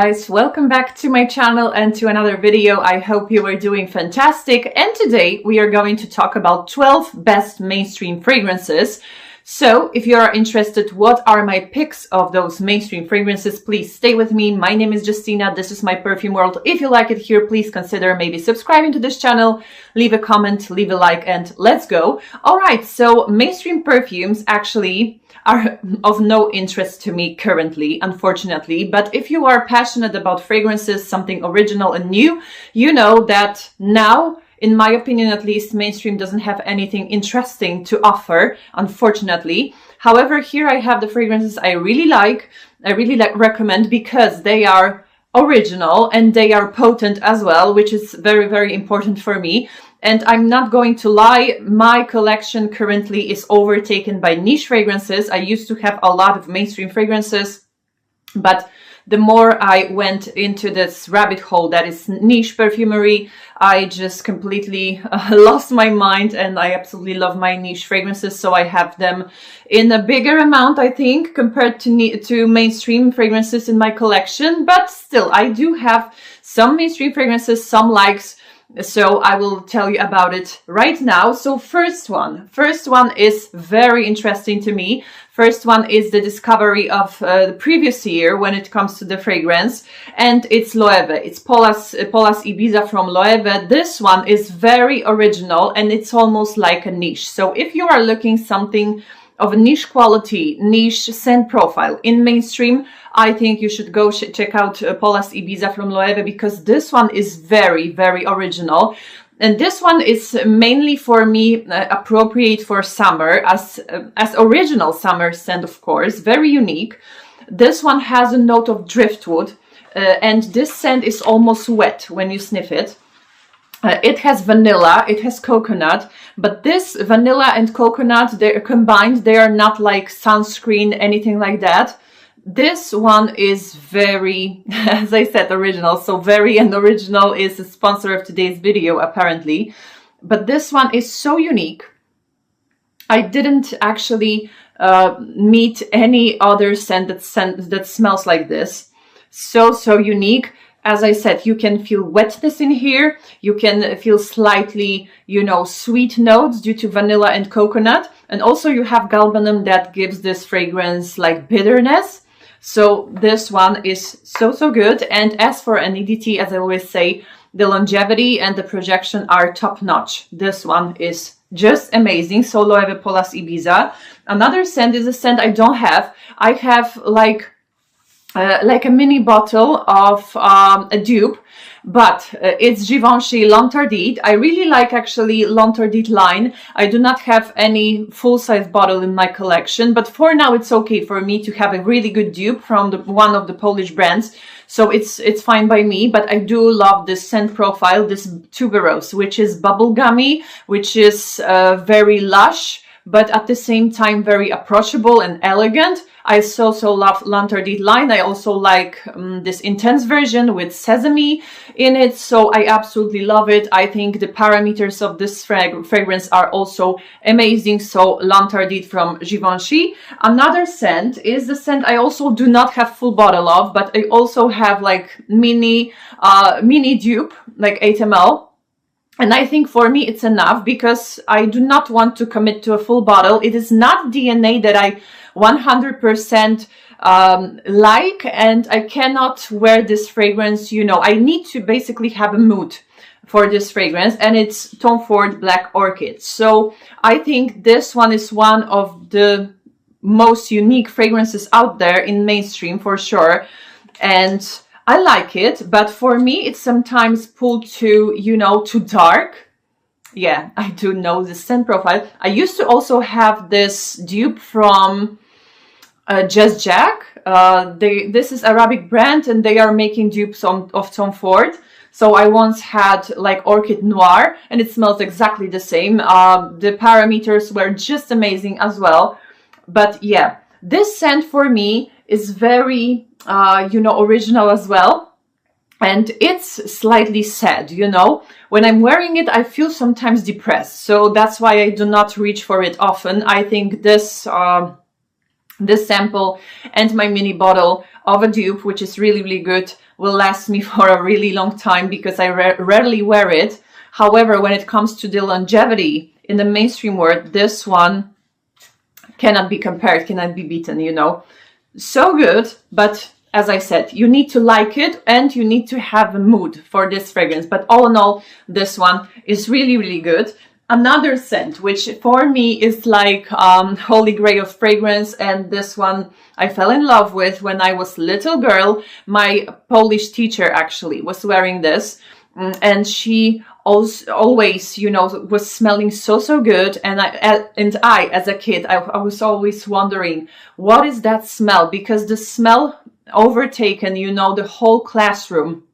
guys, welcome back to my channel and to another video. I hope you are doing fantastic, and today we are going to talk about 12 best mainstream fragrances. So if you are interested what are my picks of those mainstream fragrances, please stay with me. My name is Justina, this is my perfume world. If you like it here, please consider maybe subscribing to this channel, leave a comment, leave a like, and let's go. Alright, so mainstream perfumes actually are of no interest to me currently, unfortunately, but if you are passionate about fragrances, something original and new, you know that now, in my opinion at least, mainstream doesn't have anything interesting to offer, unfortunately. However, here I have the fragrances I really like recommend because they are original and they are potent as well, which is very, very important for me. And I'm not going to lie, my collection currently is overtaken by niche fragrances. I used to have a lot of mainstream fragrances, but the more I went into this rabbit hole that is niche perfumery, I just completely lost my mind, and I absolutely love my niche fragrances. So I have them in a bigger amount, I think, compared to mainstream fragrances in my collection. But still, I do have some mainstream fragrances, some likes. So I will tell you about it right now. So first one is very interesting to me. First one is the discovery of the previous year when it comes to the fragrance, and it's Loewe. It's Paula's Ibiza from Loewe. This one is very original and it's almost like a niche. So if you are looking something of a niche quality, niche scent profile in mainstream, I think you should go check out Paula's Ibiza from Loewe, because this one is very, very original. And this one is mainly for me appropriate for summer as original summer scent, of course, very unique. This one has a note of driftwood, and this scent is almost wet when you sniff it. It has vanilla, it has coconut, but this vanilla and coconut, they're combined, they are not like sunscreen, anything like that. This one is very, as I said, original. So very and original is the sponsor of today's video, apparently. But this one is so unique. I didn't actually meet any other scent that smells like this. So unique. As I said, you can feel wetness in here. You can feel slightly, you know, sweet notes due to vanilla and coconut. And also you have galbanum that gives this fragrance like bitterness. So this one is so good. And as for an EDT, as I always say, the longevity and the projection are top notch. This one is just amazing. So Loewe Paula's Ibiza. Another scent is a scent I don't have. I have like a mini bottle of a dupe, but it's Givenchy L'Interdit. I really like actually L'Interdit line. I do not have any full-size bottle in my collection, but for now it's okay for me to have a really good dupe from one of the Polish brands. So it's fine by me, but I do love this scent profile, this tuberose, which is bubblegummy, which is very lush, but at the same time very approachable and elegant. I so love L'Interdit line. I also like this intense version with sesame in it, so I absolutely love it. I think the parameters of this fragrance are also amazing. So L'Interdit from Givenchy. Another scent is the scent I also do not have full bottle of, but I also have like mini dupe, like 8 ml. And I think for me it's enough because I do not want to commit to a full bottle. It is not DNA that I 100% like, and I cannot wear this fragrance, you know. I need to basically have a mood for this fragrance, and it's Tom Ford Black Orchid. So I think this one is one of the most unique fragrances out there in mainstream for sure, and I like it, but for me it's sometimes pulled to, you know, too dark. Yeah, I do know the scent profile. I used to also have this dupe from Just Jack. This is Arabic brand, and they are making dupes of Tom Ford. So I once had like Orchid Noir, and it smells exactly the same. The parameters were just amazing as well. But yeah, this scent for me is very, you know, original as well. And it's slightly sad, you know. When I'm wearing it, I feel sometimes depressed. So that's why I do not reach for it often. I think this This sample and my mini bottle of a dupe, which is really, really good, will last me for a really long time because I rarely wear it. However, when it comes to the longevity in the mainstream world, this one cannot be compared, cannot be beaten, you know. So good, but as I said, you need to like it and you need to have a mood for this fragrance. But all in all, this one is really, really good. Another scent, which for me is like holy grail of fragrance, and this one I fell in love with when I was little girl. My Polish teacher actually was wearing this, and she always, you know, was smelling so good. And I as a kid, I was always wondering, what is that smell? Because the smell overtaken, you know, the whole classroom.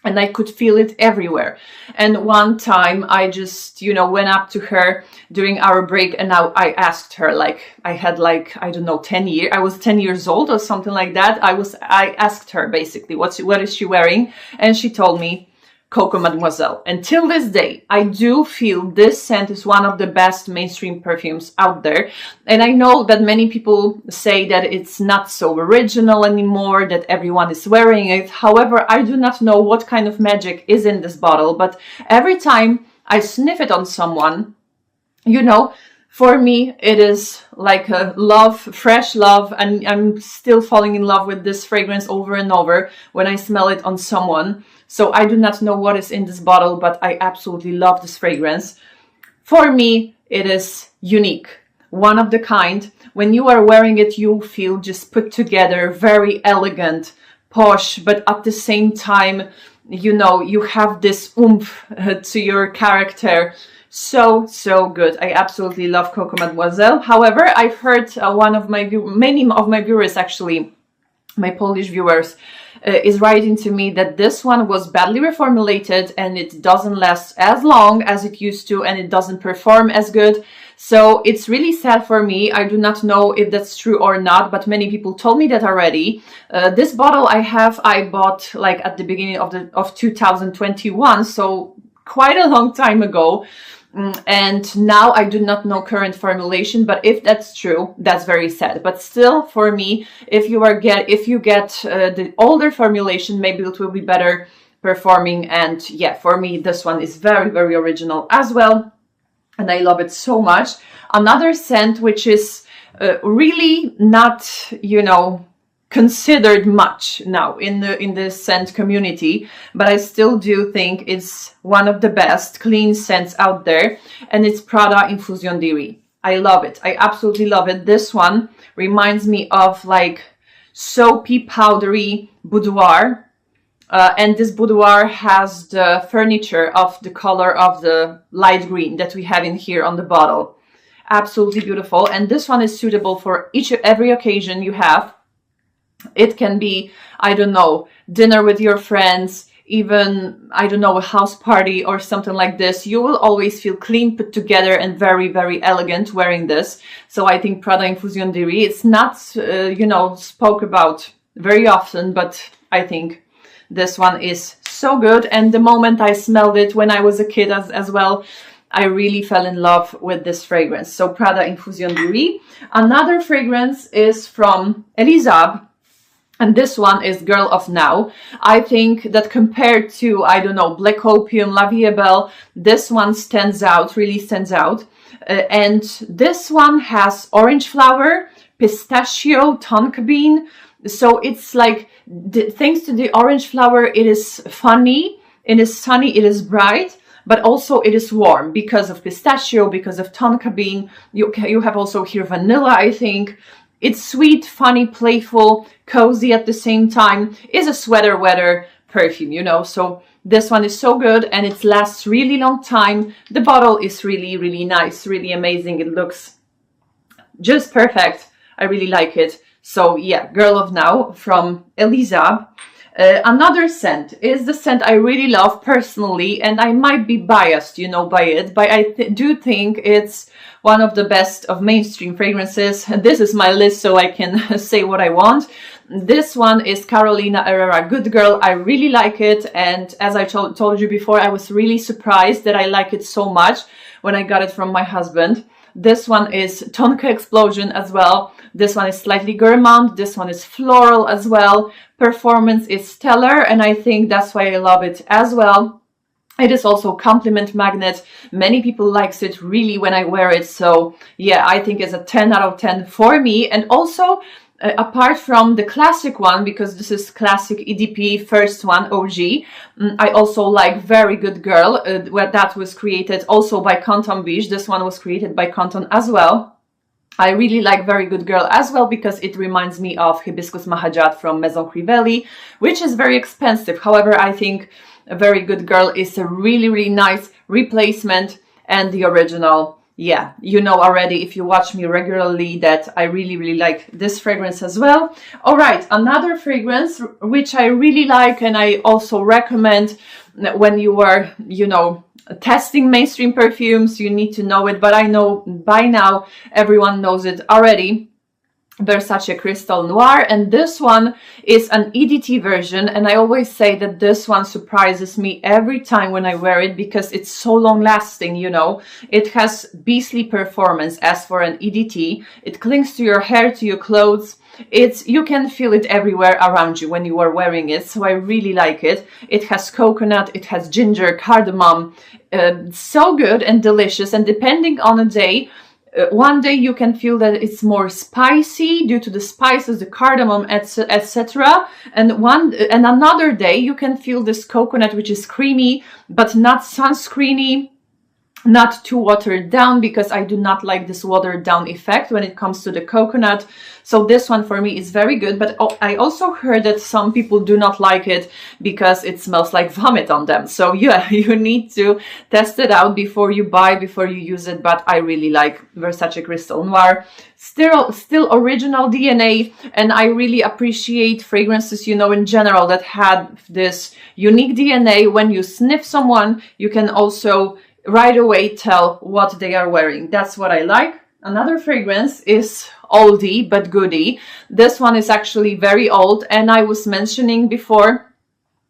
And I could feel it everywhere. And one time I just, you know, went up to her during our break, and I asked her, like, I had like, I don't know, 10 years, I was 10 years old or something like that. I asked her basically, what is she wearing? And she told me, Coco Mademoiselle. And till this day, I do feel this scent is one of the best mainstream perfumes out there. And I know that many people say that it's not so original anymore, that everyone is wearing it. However, I do not know what kind of magic is in this bottle, but every time I sniff it on someone, you know, for me, it is like a love, fresh love, and I'm still falling in love with this fragrance over and over when I smell it on someone. So I do not know what is in this bottle, but I absolutely love this fragrance. For me, it is unique, one of the kind. When you are wearing it, you feel just put together, very elegant, posh, but at the same time, you know, you have this oomph to your character. So good. I absolutely love Coco Mademoiselle. However, I've heard many of my viewers, actually, my Polish viewers, is writing to me that this one was badly reformulated and it doesn't last as long as it used to, and it doesn't perform as good. So it's really sad for me. I do not know if that's true or not, but many people told me that already. This bottle I bought like at the beginning of 2021, so quite a long time ago. And now I do not know current formulation, but if that's true, that's very sad. But still, for me, if you get the older formulation, maybe it will be better performing. And yeah, for me, this one is very, very original as well, and I love it so much. Another scent which is really not, you know, considered much now in the scent community, but I still do think it's one of the best clean scents out there, and it's Prada Infusion de Nuit. I love it. I absolutely love it. This one reminds me of like soapy, powdery boudoir, and this boudoir has the furniture of the color of the light green that we have in here on the bottle. Absolutely beautiful, and this one is suitable for every occasion you have. It can be, I don't know, dinner with your friends, even, I don't know, a house party or something like this. You will always feel clean, put together, and very, very elegant wearing this. So I think Prada Infusion de Nuit, it's not, you know, spoke about very often, but I think this one is so good. And the moment I smelled it when I was a kid as well, I really fell in love with this fragrance. So Prada Infusion de Nuit. Another fragrance is from Elie, and this one is Girl of Now. I think that compared to, I don't know, Black Opium, La Vie est Belle, this one stands out, really stands out. And this one has orange flower, pistachio, tonka bean. So it's like, thanks to the orange flower, it is funny, it is sunny, it is bright, but also it is warm because of pistachio, because of tonka bean. You have also here vanilla, I think. It's sweet, funny, playful, cozy at the same time. It's a sweater weather perfume, you know. So this one is so good, and it lasts really long time. The bottle is really, really nice, really amazing. It looks just perfect. I really like it. So yeah, Girl of Now from Elie. Another scent is the scent I really love personally, and I might be biased, you know, by it, but I do think it's one of the best of mainstream fragrances. This is my list, so I can say what I want. This one is Carolina Herrera Good Girl. I really like it, and as I told you before, I was really surprised that I like it so much when I got it from my husband. This one is Tonka Explosion as well. This one is slightly gourmand. This one is floral as well. Performance is stellar, and I think that's why I love it as well. It is also compliment magnet. Many people likes it really when I wear it. So yeah, I think it's a 10 out of 10 for me. And also, apart from the classic one, because this is classic EDP, first one, OG, I also like Very Good Girl, where that was created also by Canton Beige. This one was created by Canton as well. I really like Very Good Girl as well because it reminds me of Hibiscus Mahajat from Maison Crivelli, which is very expensive. However, I think A Very Good Girl is a really, really nice replacement, and the original, yeah, you know already if you watch me regularly that I really, really like this fragrance as well. All right, another fragrance which I really like and I also recommend when you are, you know, testing mainstream perfumes, you need to know it, but I know by now everyone knows it already. Versace Crystal Noir, and this one is an EDT version, and I always say that this one surprises me every time when I wear it because it's so long lasting, you know. It has beastly performance as for an EDT. It clings to your hair, to your clothes. You can feel it everywhere around you when you are wearing it, so I really like it. It has coconut, it has ginger, cardamom, so good and delicious, and depending on a day, one day you can feel that it's more spicy due to the spices, the cardamom, etc. And another day you can feel this coconut, which is creamy, but not sunscreeny, not too watered down, because I do not like this watered down effect when it comes to the coconut. So this one for me is very good, but I also heard that some people do not like it because it smells like vomit on them. So yeah, you need to test it out before you buy, before you use it. But I really like Versace Crystal Noir. Still original DNA, and I really appreciate fragrances, you know, in general that had this unique DNA. When you sniff someone, you can also right away tell what they are wearing. That's what I like. Another fragrance is oldie but goodie. This one is actually very old, and I was mentioning before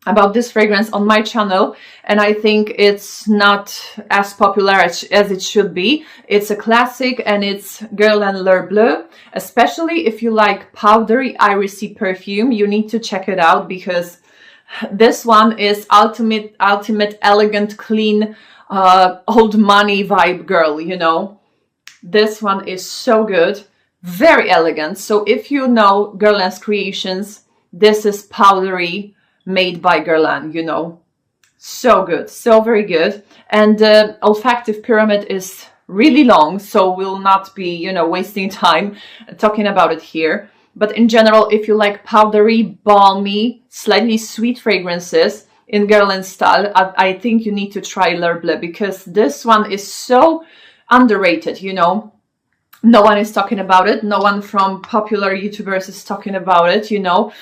about this fragrance on my channel, and I think it's not as popular as it should be. It's a classic, and it's Guerlain Bleue. Especially if you like powdery irisy perfume, you need to check it out because this one is ultimate elegant, clean, old money vibe girl, you know. This one is so good, very elegant. So if you know Guerlain's creations, this is powdery made by Guerlain, you know. So good, so very good. And the olfactive pyramid is really long, so we'll not be, you know, wasting time talking about it here. But in general, if you like powdery, balmy, slightly sweet fragrances in Guerlain style, I think you need to try Bleue, because this one is so underrated, you know. No one is talking about it. No one from popular YouTubers is talking about it, you know.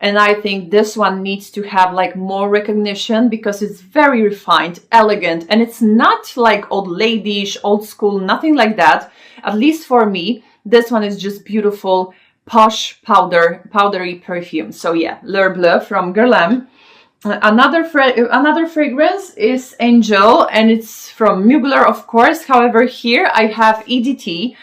And I think this one needs to have like more recognition because it's very refined, elegant, and it's not like old ladyish, old school, nothing like that. At least for me, this one is just beautiful, posh, powdery perfume. So yeah, Bleue from Guerlain. Another fragrance is Angel, and it's from Mugler, of course. However, here I have EDT.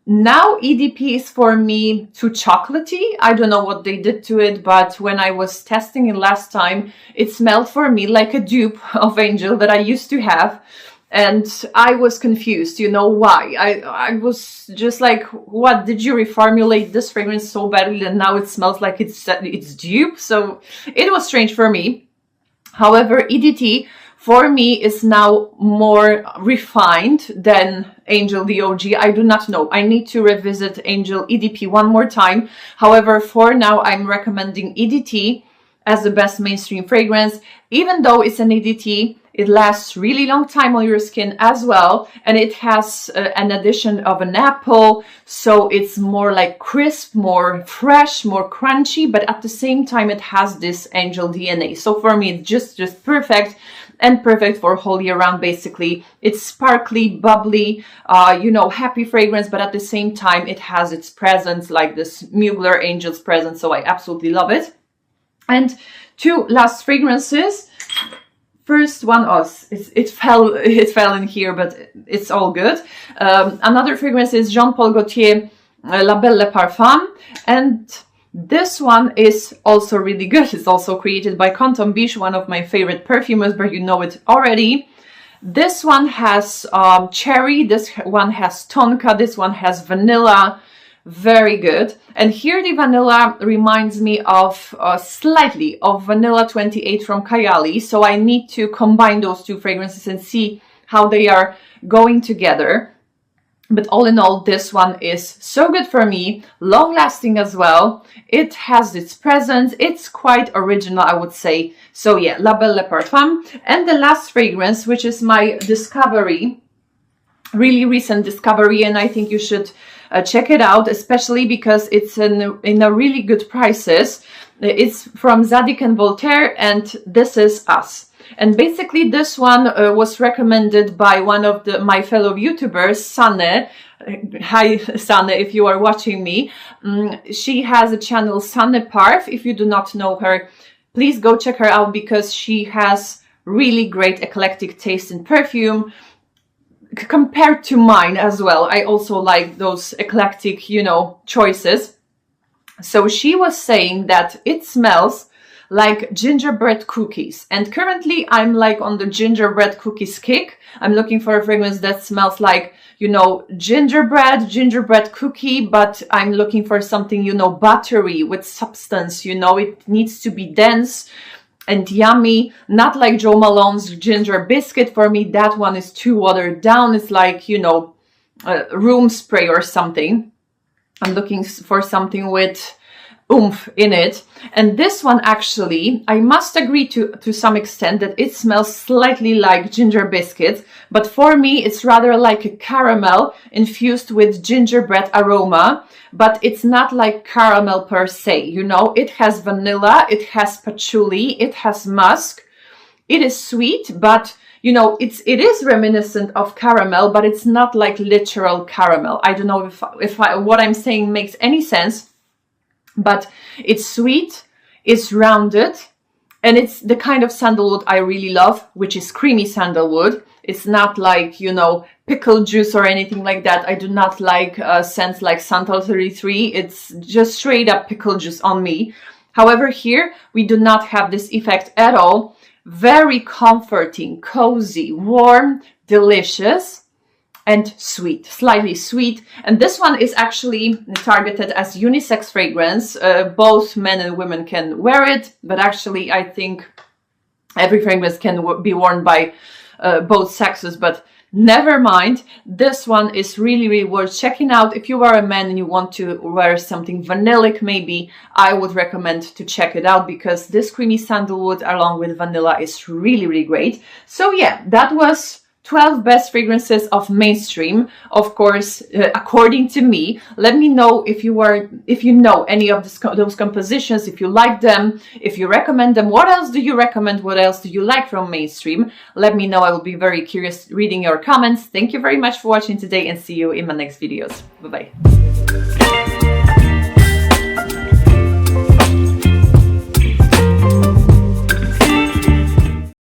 Now EDP is for me too chocolatey. I don't know what they did to it, but when I was testing it last time, it smelled for me like a dupe of Angel that I used to have. And I was confused, you know why. I was just like, what, did you reformulate this fragrance so badly that now it smells like it's dupe? So it was strange for me. However, EDT for me is now more refined than Angel the OG. I do not know. I need to revisit Angel EDP one more time. However, for now, I'm recommending EDT as the best mainstream fragrance. Even though it's an EDT, it lasts really long time on your skin as well, and it has an addition of an apple, so it's more like crisp, more fresh, more crunchy, but at the same time it has this Angel DNA. So for me, it's just perfect, and perfect for whole year round. Basically, it's sparkly, bubbly, you know, happy fragrance, but at the same time it has its presence, like this Mugler Angel's presence. So I absolutely love it. And two last fragrances. first one, it fell in here, but it's all good. Another fragrance is Jean-Paul Gaultier La Belle Parfum, and this one is also really good. It's also created by Canton Biche, one of my favorite perfumers, but you know it already. This one has cherry, this one has tonka, this one has vanilla. Very good. And here the vanilla reminds me of slightly of Vanilla 28 from Kayali. So I need to combine those two fragrances and see how they are going together. But all in all, this one is so good for me, long lasting as well. It has its presence. It's quite original, I would say. So yeah, La Belle Parfum. And the last fragrance, which is my discovery, really recent discovery, and I think you should check it out, especially because it's in a really good prices. It's from Zadig and Voltaire, and this is Us. And basically this one was recommended by one of my fellow YouTubers, Sanne. Hi Sanne, if you are watching me. She has a channel, Sanne Parf. If you do not know her, please go check her out, because she has really great eclectic taste in perfume compared to mine as well. I also like those eclectic, you know, choices. So she was saying that it smells like gingerbread cookies, and currently I'm like on the gingerbread cookies kick. I'm looking for a fragrance that smells like, you know, gingerbread cookie, but I'm looking for something, you know, buttery with substance. You know, it needs to be dense and yummy, not like Jo Malone's ginger biscuit. For me, that one is too watered down. It's like, you know, room spray or something. I'm looking for something with oomph in it. And this one, actually, I must agree to some extent that it smells slightly like ginger biscuits, but for me it's rather like a caramel infused with gingerbread aroma, but it's not like caramel per se, you know. It has vanilla, it has patchouli, it has musk. It is sweet, but you know, it is reminiscent of caramel, but it's not like literal caramel. I don't know if what I'm saying makes any sense. But it's sweet, it's rounded, and it's the kind of sandalwood I really love, which is creamy sandalwood. It's not like, you know, pickle juice or anything like that. I do not like scents like Santal 33. It's just straight up pickle juice on me. However, here we do not have this effect at all. Very comforting, cozy, warm, delicious, and sweet, slightly sweet. And this one is actually targeted as unisex fragrance. Both men and women can wear it, but actually I think every fragrance can be worn by both sexes, but never mind. This one is really, really worth checking out. If you are a man and you want to wear something vanillic, maybe, I would recommend to check it out, because this creamy sandalwood along with vanilla is really, really great. So yeah, that was 12 best fragrances of mainstream, of course, according to me. Let me know if you know any of those compositions, if you like them, if you recommend them. What else do you recommend? What else do you like from mainstream? Let me know. I will be very curious reading your comments. Thank you very much for watching today, and see you in my next videos. Bye bye.